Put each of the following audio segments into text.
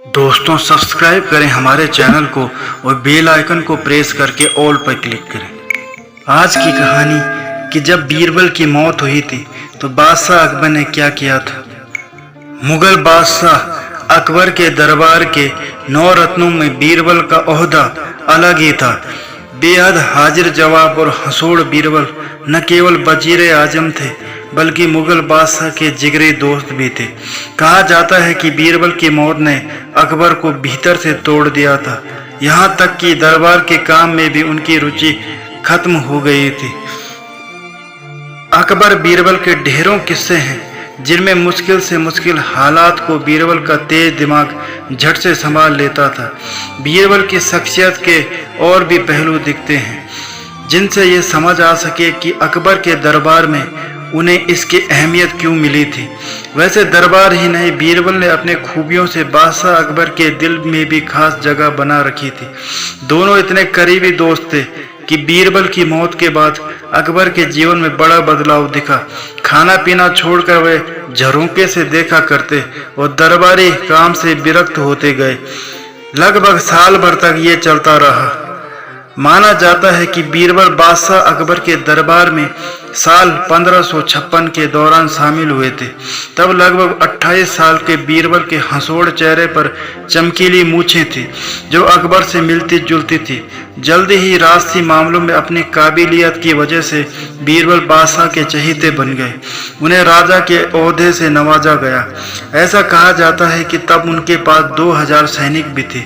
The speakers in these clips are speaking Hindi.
दोस्तों सब्सक्राइब करें हमारे चैनल को और बेल आइकन को प्रेस करके ऑल पर क्लिक करें। आज की कहानी कि जब बीरबल की मौत हुई थी तो बादशाह अकबर ने क्या किया था। मुगल बादशाह अकबर के दरबार के 9 रत्नों में बीरबल का ओहदा अलग ही था। बेहद हाजिर जवाब और हंसोड़ बीरबल न केवल वजीर आजम थे बल्कि मुगल बादशाह के जिगरी दोस्त भी थे। कहा जाता है कि बीरबल की मौत ने अकबर को भीतर से तोड़ दिया था, यहाँ तक कि दरबार के काम में भी उनकी रुचि खत्म हो गई थी। अकबर बीरबल के ढेरों किस्से हैं जिनमें मुश्किल से मुश्किल हालात को बीरबल का तेज दिमाग झट से संभाल लेता था। बीरबल की शख्सियत के और भी पहलू दिखते हैं जिनसे ये समझ आ सके कि अकबर के दरबार में उन्हें इसकी अहमियत क्यों मिली थी। वैसे दरबार ही नहीं, बीरबल ने अपने खूबियों से बादशाह अकबर के दिल में भी खास जगह बना रखी थी। दोनों इतने करीबी दोस्त थे कि बीरबल की मौत के बाद अकबर के जीवन में बड़ा बदलाव दिखा। खाना पीना छोड़कर वे झरोखे से देखा करते और दरबारी काम से विरक्त होते गए। लगभग साल भर तक ये चलता रहा। माना जाता है कि बीरबल बादशाह अकबर के दरबार में साल 1556 के दौरान शामिल हुए थे। तब लगभग 28 साल के बीरबल के हंसोड़ चेहरे पर चमकीली मूछें थी जो अकबर से मिलती जुलती थी। जल्दी ही राजसी मामलों में अपनी काबिलियत की वजह से बीरबल बादशाह के चहेते बन गए। उन्हें राजा के ओहदे से नवाजा गया। ऐसा कहा जाता है कि तब उनके पास 2000 सैनिक भी थे।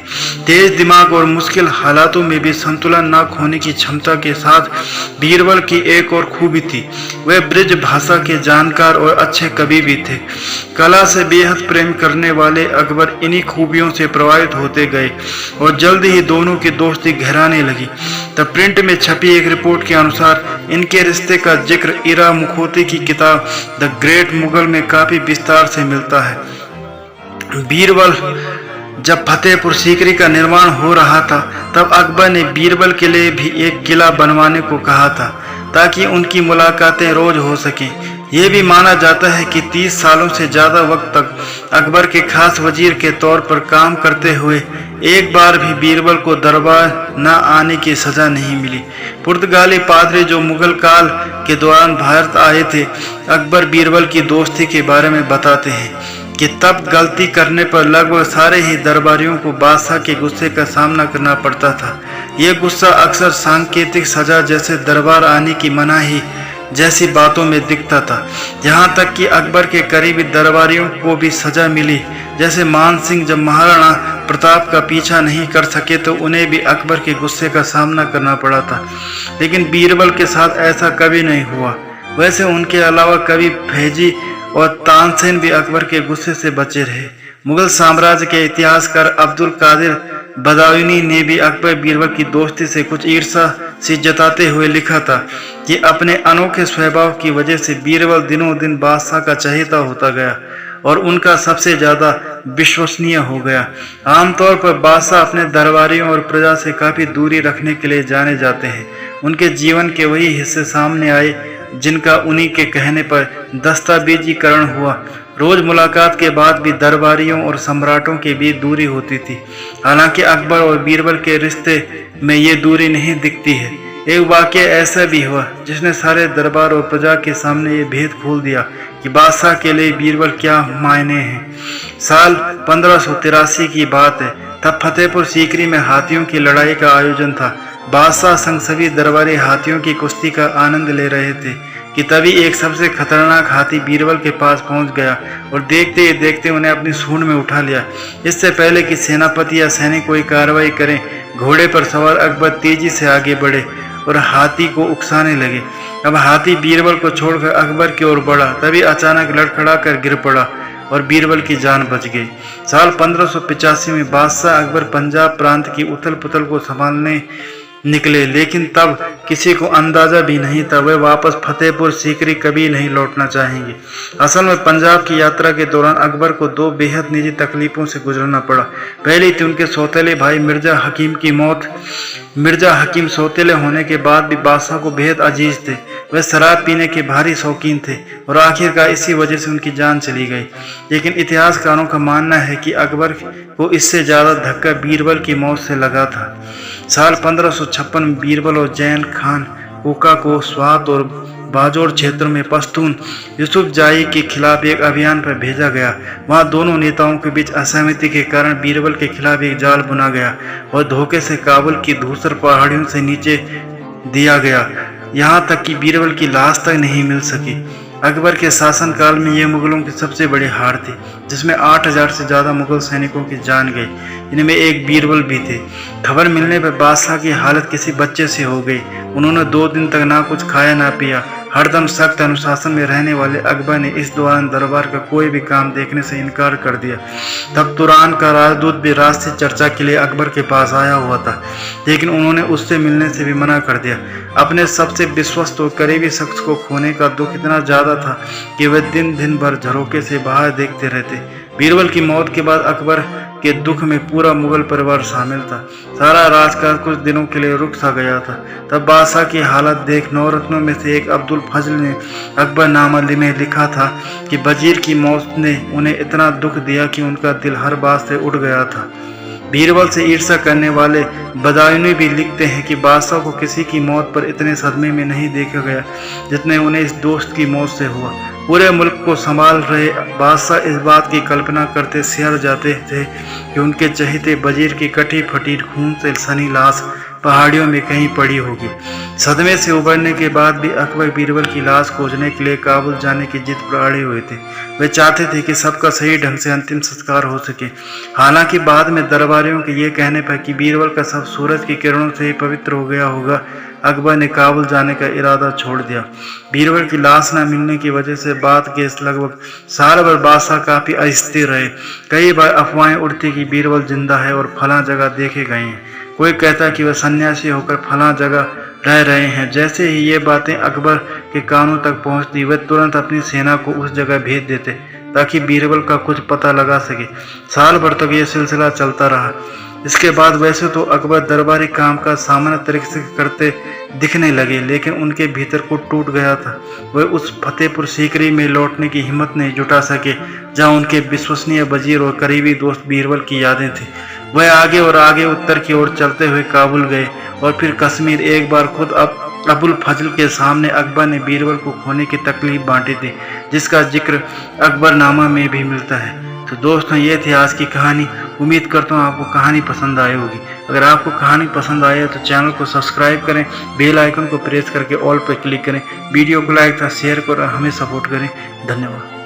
तेज दिमाग और मुश्किल हालातों में भी संतुलन न खोने की क्षमता के साथ बीरबल की एक और खूबी थी, वे ब्रिज भाषा के जानकार और अच्छे कवि भी थे। कला से बेहद प्रेम करने वाले अकबर इन्हीं खूबियों से प्रभावित होते गए और जल्द ही दोनों की दोस्ती गहराने लगी। तब प्रिंट में छपी एक रिपोर्ट के अनुसार इनके रिश्ते का जिक्र इरा मुखोती की किताब द ग्रेट मुगल में काफी विस्तार से मिलता है। बीरबल जब फतेहपुर सीकरी का निर्माण हो रहा था तब अकबर ने बीरबल के लिए भी एक किला बनवाने को कहा था ताकि उनकी मुलाकातें रोज हो सकें। यह भी माना जाता है कि 30 सालों से ज़्यादा वक्त तक अकबर के खास वजीर के तौर पर काम करते हुए एक बार भी बीरबल को दरबार न आने की सज़ा नहीं मिली। पुर्तगाली पादरी जो मुगल काल के दौरान भारत आए थे अकबर बीरबल की दोस्ती के बारे में बताते हैं कि तब गलती करने पर लगभग सारे ही दरबारियों को बादशाह के गुस्से का सामना करना पड़ता था। यह गुस्सा अक्सर सांकेतिक सजा जैसे दरबार आने की मनाही जैसी बातों में दिखता था। यहाँ तक कि अकबर के करीबी दरबारियों को भी सजा मिली, जैसे मान सिंह जब महाराणा प्रताप का पीछा नहीं कर सके तो उन्हें भी अकबर के गुस्से का सामना करना पड़ा था। लेकिन बीरबल के साथ ऐसा कभी नहीं हुआ। वैसे उनके अलावा कवि फैजी और तानसेन भी अकबर के गुस्से से बचे रहे। मुगल साम्राज्य के इतिहासकार अब्दुल कादिर बदायूनी ने भी अकबर बीरबल की दोस्ती से कुछ ईर्ष्या सी जताते हुए लिखा था कि अपने अनोखे स्वभाव की वजह से बीरबल दिनों दिन बादशाह का चहेता होता गया और उनका सबसे ज्यादा विश्वसनीय हो गया। आमतौर पर बादशाह अपने दरबारियों और प्रजा से काफी दूरी रखने के लिए जाने जाते हैं। उनके जीवन के वही हिस्से सामने आए जिनका उन्हीं के कहने पर दस्तावेजीकरण हुआ। रोज मुलाकात के बाद भी दरबारियों और सम्राटों के बीच दूरी होती थी। हालांकि अकबर और बीरबल के रिश्ते में ये दूरी नहीं दिखती है। एक वाक़या ऐसा भी हुआ जिसने सारे दरबार और प्रजा के सामने ये भेद खोल दिया कि बादशाह के लिए बीरबल क्या मायने हैं। साल 1583 की बात है। तब फतेहपुर सीकरी में हाथियों की लड़ाई का आयोजन था। बादशाह संग सभी दरबारी हाथियों की कुश्ती का आनंद ले रहे थे कि तभी एक सबसे खतरनाक हाथी बीरबल के पास पहुंच गया और देखते ही देखते उन्हें अपनी सूंड में उठा लिया। इससे पहले कि सेनापति या सैनिक कोई कार्रवाई करें, घोड़े पर सवार अकबर तेजी से आगे बढ़े और हाथी को उकसाने लगे। अब हाथी बीरबल को छोड़कर अकबर की ओर बढ़ा, तभी अचानक लड़खड़ा कर गिर पड़ा और बीरबल की जान बच गई। साल 1585 में बादशाह अकबर पंजाब प्रांत की उथल पुथल को संभालने निकले, लेकिन तब किसी को अंदाजा भी नहीं था वे वापस फतेहपुर सीकरी कभी नहीं लौटना चाहेंगे। असल में पंजाब की यात्रा के दौरान अकबर को 2 बेहद निजी तकलीफों से गुजरना पड़ा। पहली थी उनके सौतेले भाई मिर्जा हकीम की मौत। मिर्जा हकीम सौतेले होने के बाद भी बादशाह को बेहद अजीज थे। वह शराब पीने के भारी शौकीन थे और आखिरकार इसी वजह से उनकी जान चली गई। लेकिन इतिहासकारों का मानना है कि अकबर को इससे ज़्यादा धक्का बीरबल की मौत से लगा था। साल 1556 में बीरबल और जैन खान कोका को स्वात और बाजौर क्षेत्रों में पश्तून यूसुफजाई के खिलाफ एक अभियान पर भेजा गया। वहां दोनों नेताओं के बीच असहमति के कारण बीरबल के खिलाफ एक जाल बुना गया और धोखे से काबुल की धूसर पहाड़ियों से नीचे दिया गया, यहाँ तक कि बीरबल की लाश तक नहीं मिल सकी। अकबर के शासनकाल में यह मुगलों की सबसे बड़ी हार थी, जिसमें 8000 से ज़्यादा मुगल सैनिकों की जान गई। इनमें एक बीरबल भी थे। खबर मिलने पर बादशाह की हालत किसी बच्चे से हो गई। उन्होंने 2 दिन तक ना कुछ खाया ना पिया। हरदम सख्त अनुशासन में रहने वाले अकबर ने इस दौरान दरबार का कोई भी काम देखने से इनकार कर दिया। तब तुरान का राजदूत भी राज से चर्चा के लिए अकबर के पास आया हुआ था, लेकिन उन्होंने उससे मिलने से भी मना कर दिया। अपने सबसे विश्वस्त और करीबी शख्स को खोने का दुख इतना ज़्यादा था कि वे दिन भर झरोके से बाहर देखते रहते। बीरबल की मौत के बाद अकबर के दुख में पूरा मुगल परिवार शामिल था। सारा राजकाज कुछ दिनों के लिए रुक सा गया था। तब बादशाह की हालत देख नौरत्नों में से एक अब्दुल फजल ने अकबरनामा में लिखा था कि वजीर की मौत ने उन्हें इतना दुख दिया कि उनका दिल हर बात से उठ गया था। बीरबल से ईर्ष्या करने वाले बदायूनी भी लिखते हैं कि बादशाह को किसी की मौत पर इतने सदमे में नहीं देखा गया जितने उन्हें इस दोस्त की मौत से हुआ। पूरे मुल्क को संभाल रहे बादशाह इस बात की कल्पना करते सिहर जाते थे कि उनके चहेते वजीर की कटी फटी खून से सनी लाश पहाड़ियों में कहीं पड़ी होगी। सदमे से उबरने के बाद भी अकबर बीरबल की लाश खोजने के लिए काबुल जाने की जिद पर अड़े हुए थे। वे चाहते थे कि सबका सही ढंग से अंतिम संस्कार हो सके। हालांकि बाद में दरबारियों के ये कहने पर कि बीरबल का शव सूरज की किरणों से ही पवित्र हो गया होगा, अकबर ने काबुल जाने का इरादा छोड़ दिया। बीरबल की लाश न मिलने की वजह से बाद के लगभग साल भर बादशाह काफी अस्थिर रहे। कई बार अफवाहें उड़ती कि बीरबल जिंदा है और फला जगह देखे गए हैं। कोई कहता कि वह सन्यासी होकर फला जगह रह रहे हैं। जैसे ही ये बातें अकबर के कानों तक पहुंचती, वे तुरंत अपनी सेना को उस जगह भेज देते ताकि बीरबल का कुछ पता लगा सके। साल भर तक यह सिलसिला चलता रहा। इसके बाद वैसे तो अकबर दरबारी काम का सामान्य तरीके से करते दिखने लगे, लेकिन उनके भीतर कुछ टूट गया था। वे उस फतेहपुर सीकरी में लौटने की हिम्मत नहीं जुटा सके जहां उनके विश्वसनीय वजीर और करीबी दोस्त बीरबल की यादें थी। वह आगे और आगे उत्तर की ओर चलते हुए काबुल गए और फिर कश्मीर। एक बार खुद अबुल फजल के सामने अकबर ने बीरबल को खोने की तकलीफ बांटी थी, जिसका जिक्र अकबरनामा में भी मिलता है। तो दोस्तों, ये थी आज की कहानी। उम्मीद करता हूँ आपको कहानी पसंद आई होगी। अगर आपको कहानी पसंद आई है तो चैनल को सब्सक्राइब करें, बेल आइकन को प्रेस करके ऑल पर क्लिक करें, वीडियो को लाइक तथा शेयर कर हमें सपोर्ट करें। धन्यवाद।